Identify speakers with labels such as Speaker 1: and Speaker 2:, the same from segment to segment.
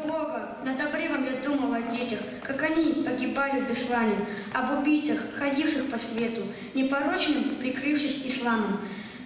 Speaker 1: Бога, над обрывом я думал о детях, как они погибали в беслане, об убийцах, ходивших по свету, непорочным прикрывшись исламом.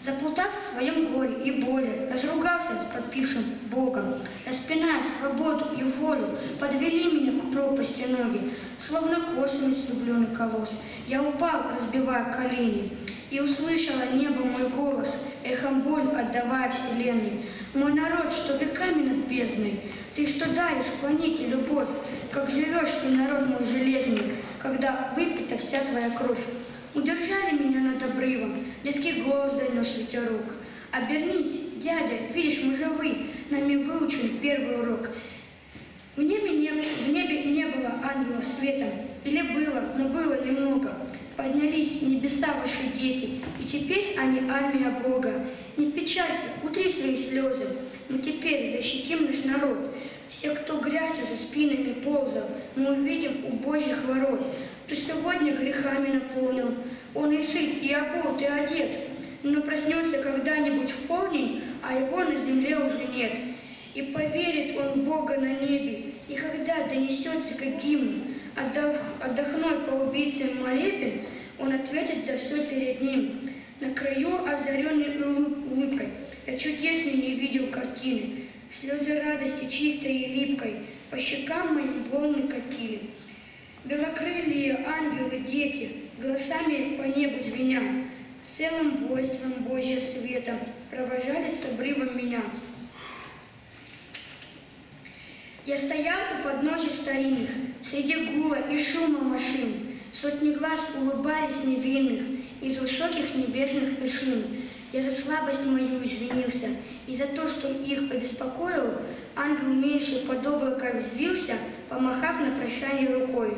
Speaker 1: Заплутав в своем горе и боли, разругался с подпившим Богом, распиная свободу и волю, подвели меня к пропасти ноги, словно косами с влюбленных колос. Я упал, разбивая колени, и услышала небо мой голос, эхом боль отдавая вселенной. Мой народ, что веками над бездной, ты что даришь планете любовь, как живешь ты, народ мой железный, когда выпита вся твоя кровь. Удержали меня над обрывом, детский голос донес ветерок. Обернись, дядя, видишь, мы живы, нами выучен первый урок. В небе не было ангелов светом, или было, но было немного. Поднялись в небеса ваши дети, и теперь они армия Бога. Не печалься, утри свои слезы, но теперь защитим наш народ. Все, кто грязью за спинами ползал, мы увидим у Божьих ворот. Кто сегодня грехами наполнил, он и сыт, и обут, и одет, но проснется когда-нибудь в полдень, а его на земле уже нет. И поверит он в Бога на небе, и когда донесется как гимн, отдохнув по убийцам молебен, он ответит за все перед ним. На краю, озаренной улыбкой, я чудесной не видел картины, слезы радости чистой и липкой по щекам моим волны катили. Белокрылые ангелы, дети, голосами по небу звеня, целым войством Божьим светом провожали с обрывом меня. Я стоял у подножия старинных, среди гула и шума машин. Сотни глаз улыбались невинных из высоких небесных вершин. Я за слабость мою извинился, и за то, что их побеспокоил, ангел меньше под облако взвился, помахав на прощание рукой.